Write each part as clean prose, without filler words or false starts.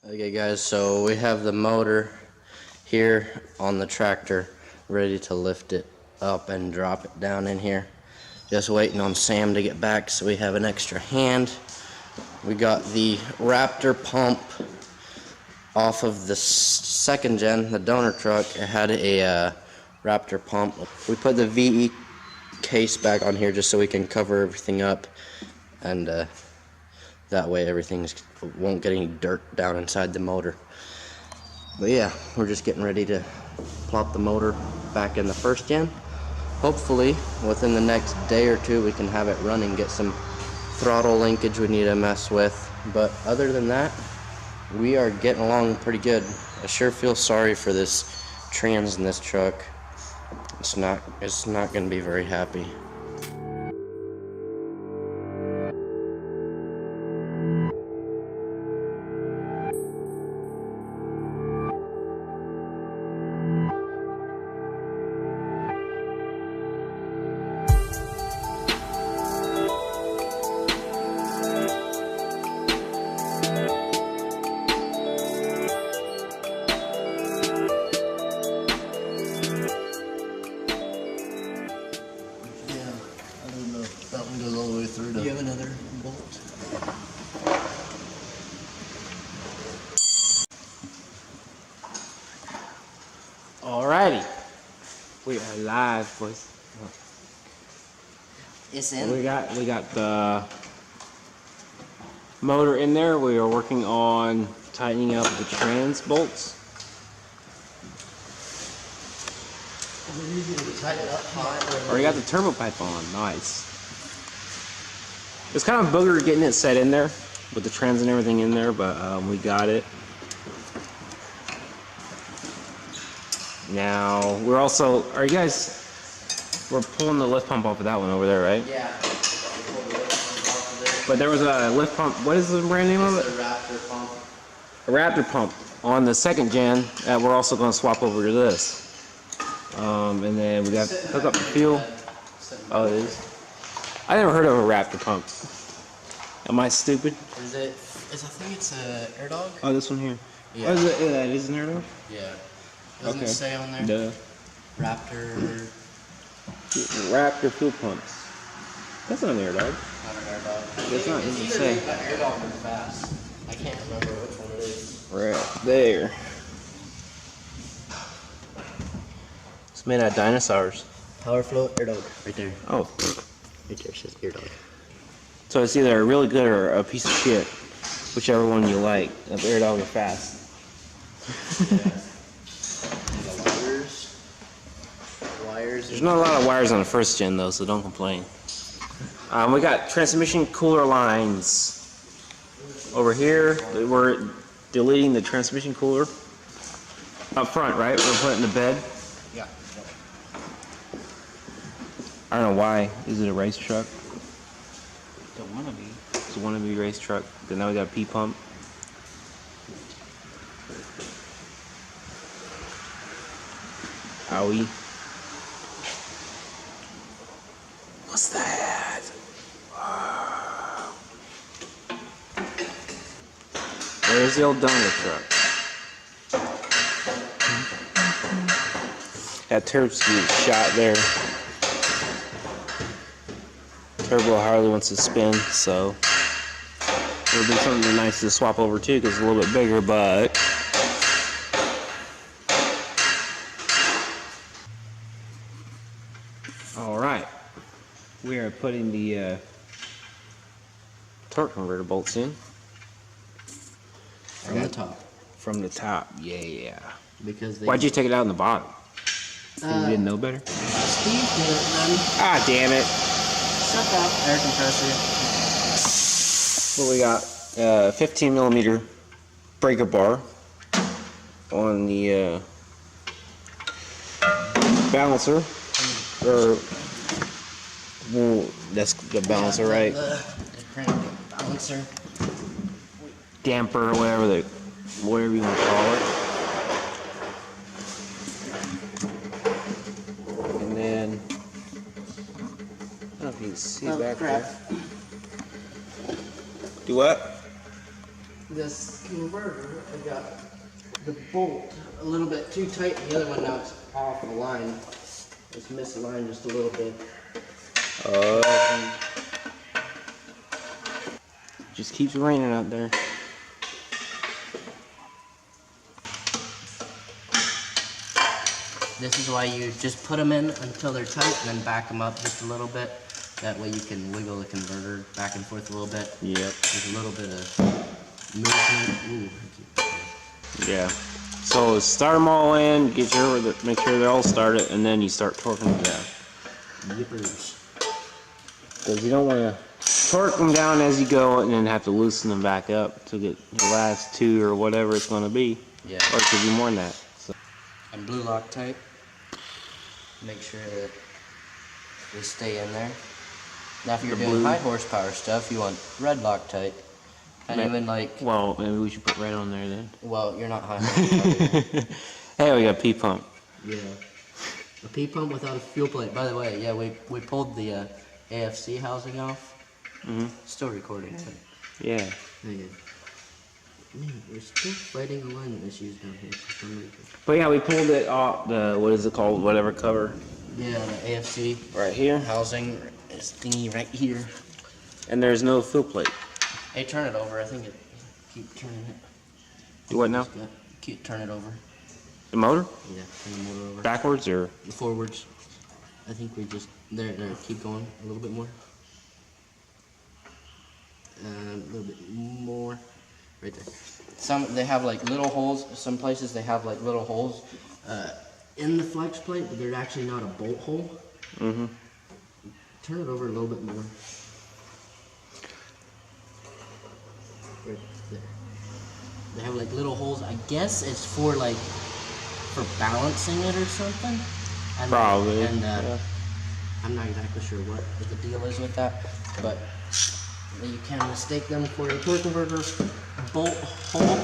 Okay guys, so we have the motor here on the tractor ready to lift it up and drop it down in here. Just waiting on Sam to get back so we have an extra hand. We got the Raptor pump off of the second gen, the donor truck. It had a Raptor pump. We put the VE case back on here just so we can cover everything up, and that way everything won't get any dirt down inside the motor. But yeah, we're just getting ready to plop the motor back in the first gen. Hopefully within the next day or two we can have it running, get some throttle linkage we need to mess with. But other than that, we are getting along pretty good. I sure feel sorry for this trans in this truck. It's not going to be very happy. Do you have another bolt? Alrighty, we are live, boys. It's in. We got the motor in there. We are working on tightening up the trans bolts. Already got the turbo pipe on. Nice. It's kind of booger getting it set in there with the trans and everything in there, but we got it. Now we're also, we're pulling the lift pump off of that one over there, right? Yeah. But there was a lift pump. What is the brand name of it? It's a Raptor pump. A Raptor pump on the second gen. We're also going to swap over to this. And then we got to hook up the fuel. Oh, it is. I never heard of a Raptor pump. Am I stupid? I think it's a Air Dog? Oh, this one here. Yeah. Oh, it is an Air Dog? Yeah. Doesn't it say on there? Duh. Raptor Raptor fuel pumps. That's not an Air Dog. Not an Air Dog. It's not. It doesn't say. Air Dog or Fass. I can't remember which one it is. Right there. It's made out of dinosaurs. Power Flow Air Dog. Right there. Oh. Right there, it says Air Dog. So it's either really good or a piece of shit. Whichever one you like. Of Air Dog or Fass. Yeah. The wires. There's not a lot of wires on the first gen though, so don't complain. We got transmission cooler lines over here. We're deleting the transmission cooler up front, right? We're putting the bed. Yeah. I don't know why. Is it a race truck? Don't want to be. It's a wannabe race truck. Then now we got a P pump. Owie. What's that? Wow. There's the old donor truck. That turbo speed shot there. Turbo hardly wants to spin, so it'll be something nice to swap over to because it's a little bit bigger, but alright. We are putting the torque converter bolts in. From the top. From the top, yeah. Because Why'd you take it out in the bottom? You didn't know better? Steve did it, man. Ah, damn it. Shut up. Air compressor. Well, we got 15 millimeter breaker bar on the balancer. Well, that's the balancer, right? The balancer. Damper, whatever you want to call it. And then I don't know if you can see back crap. there. Do what? this converter, I got the bolt a little bit too tight. The other one now it's off the line. It's misaligned just a little bit. Just keeps raining out there. This is why you just put them in until they're tight and then back them up just a little bit. That way you can wiggle the converter back and forth a little bit. Yep. There's a little bit of movement. Ooh. Yeah. So start them all in, make sure they're all started, and then you start torquing them down. Yippers. Because you don't want to torque them down as you go and then have to loosen them back up to get the last 2 or whatever it's going to be. Yeah. Or it could be more than that. So. And blue Loctite. Make sure that they stay in there. Now if you're doing high horsepower stuff, you want red Loctite. And even like... Well, maybe we should put red on there then. Well, you're not high horsepower. Hey, we got a P-pump. Yeah. A P-pump without a fuel plate. By the way, yeah, we pulled the AFC housing off. Still recording. Yeah. Man, we're still fighting alignment issues down here for some reason. But yeah, we pulled it off the, what is it called, whatever cover. Yeah, the AFC. Right here. Housing is thingy right here. And there's no fuel plate. Hey, turn it over. I think it. Keep turning it. Do what now? Keep turn it over. The motor? Yeah, turn the motor over. Backwards or? Forwards. I think we just there. Keep going a little bit more. A little bit more. Right there. Some they have like little holes. Some places they have like little holes in the flex plate, but they're actually not a bolt hole. Turn it over a little bit more. Right there. They have like little holes. I guess it's for like balancing it or something. And probably. Yeah. I'm not exactly sure what the deal is with that, but you can mistake them for a torque converter bolt hole,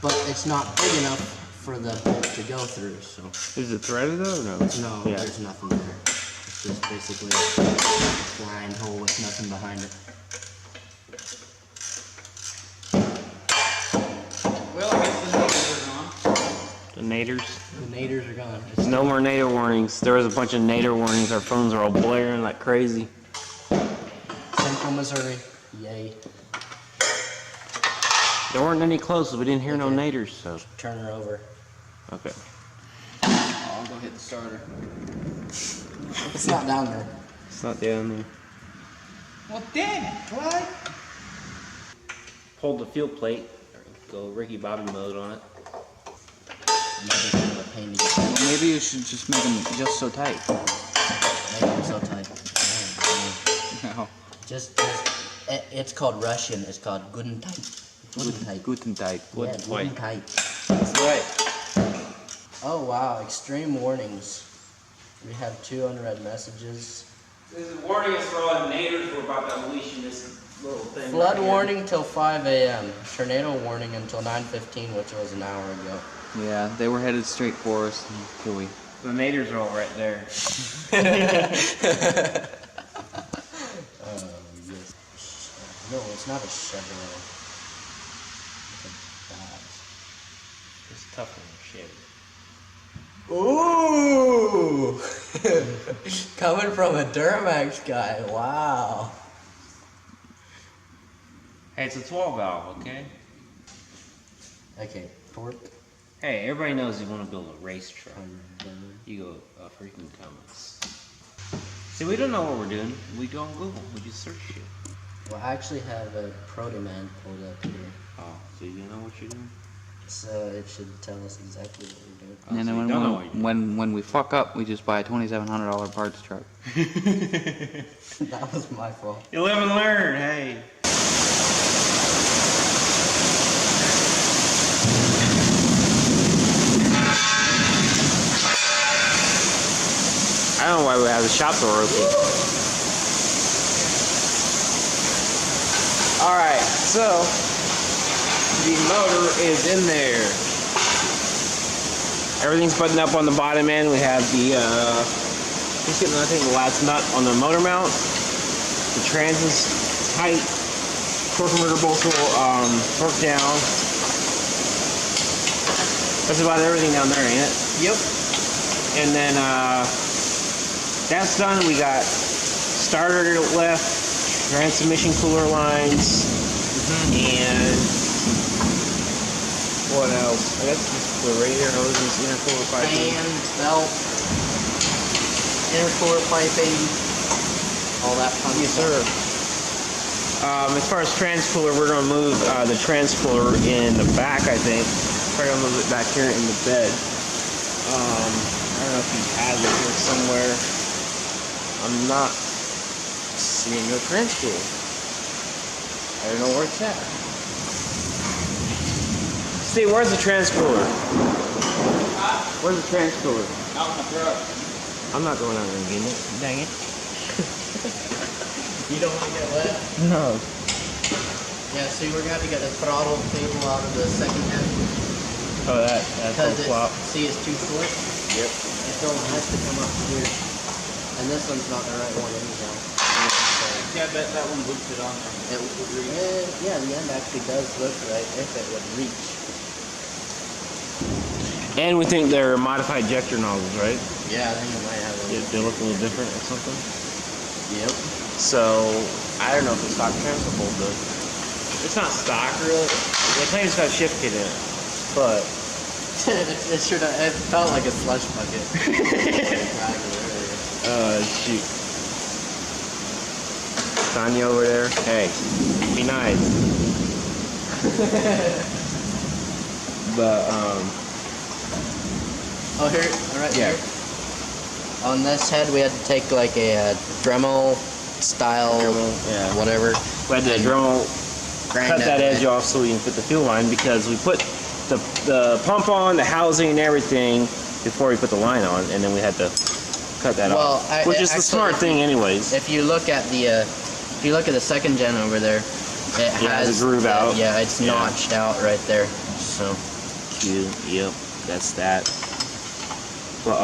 but it's not big enough for the bolt to go through. So. Is it threaded though or no? No, yeah. There's nothing there. It's just basically a blind hole with nothing behind it. Well, I guess the naders are gone. The naders? The naders are gone. No more nader warnings. There was a bunch of nader warnings. Our phones are all blaring like crazy. Central Missouri. Yay. There weren't any close, so we didn't hear no naders, so. Turn her over. Okay. I'll go hit the starter. It's not down there. It's not down there. Well, damn it, Clyde. Hold the fuel plate. Go Ricky Bobby mode on it. Another pain to get. Well, maybe you should just make them just so tight. Make them so tight. No. Just it's called Russian. It's called Guten Tag. Guten Tag. Guten tight. Yeah, Guten Tag. That's right. Oh wow! Extreme warnings. We have 2 unread messages. This is warning us for all the naders. We're about to unleash this little thing. Flood warning till 5 a.m. Tornado warning until 9:15, which was an hour ago. Yeah, they were headed straight for us until we... The naders are all right there. Yes. No, it's not a Chevrolet. It's a Dodge. It's tougher than shit. Ooh! Coming from a Duramax guy. Wow. Hey, it's a 12 valve, okay? Okay, torque. Hey, everybody knows you want to build a race truck. You go freaking Cummins. See, we don't know what we're doing. We go on Google. We just search shit. Well, I actually have a Pro Demand pulled up here. Oh, so you know what you're doing? So it should tell us exactly what we're doing. Oh, And so then you don't know what you're doing. when we fuck up, we just buy a $2,700 parts truck. That was my fault. You live and learn, hey. I don't know why we have the shop door open. Alright, so the motor is in there. Everything's buttoned up on the bottom end. We have the just getting, I think, the last nut on the motor mount. The trans is tight. torque converter bolts will torque down. That's about everything down there, ain't it? Yep. And then that's done. We got starter left, transmission cooler lines, and what else? I guess just the radiator hoses, intercooler piping. Fan, belt, intercooler piping, all that fun Yes, stuff. sir. As far as transcooler, we're going to move the transcooler in the back, I think. Probably going to move it back here in the bed. I don't know if he has it here somewhere. I'm not seeing no transcooler. I don't know where it's at. Steve, where's the transcooler? Where's the transcooler? Out in the truck. I'm not going out there and getting it. Dang it. You don't want to get wet? No. Yeah, see, we're going to have to get the throttle cable out of the second end. Oh, that's Because a flop. see, it's too short. Yep. It still has to come up here. And this one's not the right one anyhow. Yeah, I bet that one loops it on there. Yeah, the end actually does look right if it would reach. And we think they're modified ejector nozzles, right? Yeah, I think it might have a They look a little different or something. Yep. So, I don't know if it's stock transferable, but it's not stock really. They claim it's got a shift kit in it, but it should have, it felt like a slush bucket. shoot. Tanya over there. Hey, be nice. But Oh, here, right Yeah. here. On this head, we had to take like a Dremel style, yeah. whatever. We had to Dremel grind cut that edge in. off so we can fit the fuel line because we put the pump on, the housing and everything before we put the line on, and then we had to cut that off. Which is the smart thing anyways. If you look at the second gen over there, it has a groove out. Yeah, it's notched out right there. So Cute. Yep, that's that. But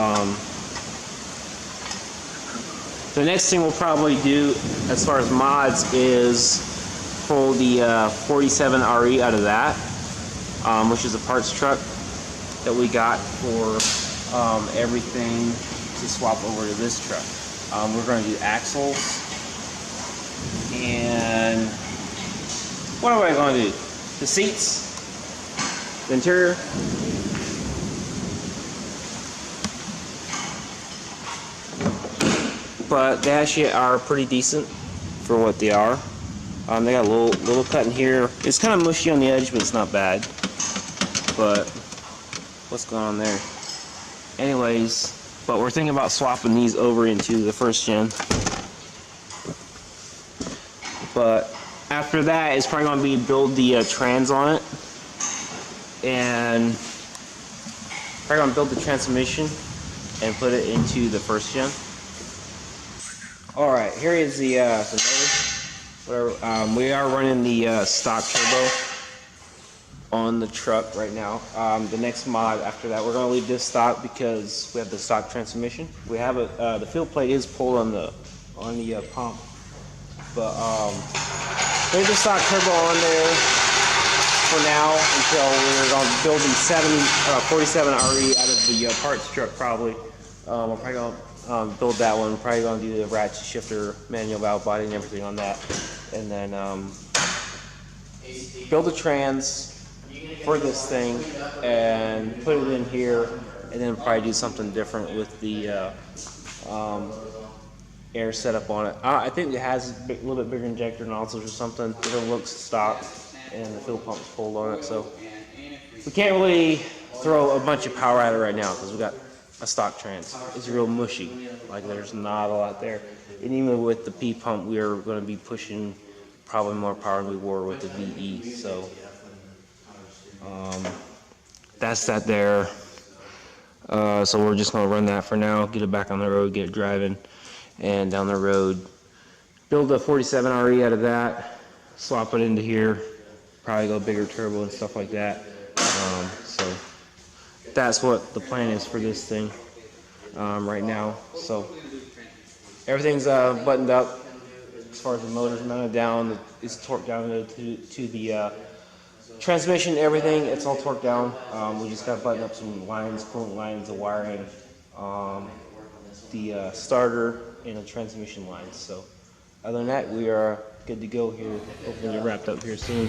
the next thing we'll probably do as far as mods is pull the 47 RE out of that, which is a parts truck that we got for everything to swap over to this truck. We're going to do axles, and what am I going to do? The seats, the interior. But they actually are pretty decent for what they are. They got a little cut in here. It's kind of mushy on the edge, but it's not bad. But what's going on there? Anyways, but we're thinking about swapping these over into the first gen. But after that, it's probably going to be build the trans on it, and probably going to build the transmission and put it into the first gen. All right, here is the motor. Whatever. We are running the stock turbo on the truck right now. The next mod after that, we're going to leave this stock because we have the stock transmission. We have it. The field plate is pulled on the pump, but leave the stock turbo on there for now until we're going to build the 47 RE out of the parts truck probably. We're probably going to build that one. We're probably going to do the ratchet shifter, manual valve body, and everything on that, and then build a trans for this thing and put it in here, and then probably do something different with the air setup on it. I think it has a little bit bigger injector nozzles or something. It looks stock, and the fuel pump's pulled on it, so we can't really throw a bunch of power at it right now because we got a stock trans. It's real mushy, like there's not a lot there. And even with the P pump, we are going to be pushing probably more power than we were with the VE. So that's that there. So we're just going to run that for now, get it back on the road, get it driving, and down the road build a 47 RE out of that, swap it into here, probably go bigger turbo and stuff like that. So that's what the plan is for this thing right now. So everything's buttoned up. as far as the motor's mounted down, it's torqued down to the transmission, everything, it's all torqued down. We just got to button up some lines, coolant lines, the wiring, the starter, and the transmission lines. So other than that, we are good to go here. Hopefully get wrapped up here soon.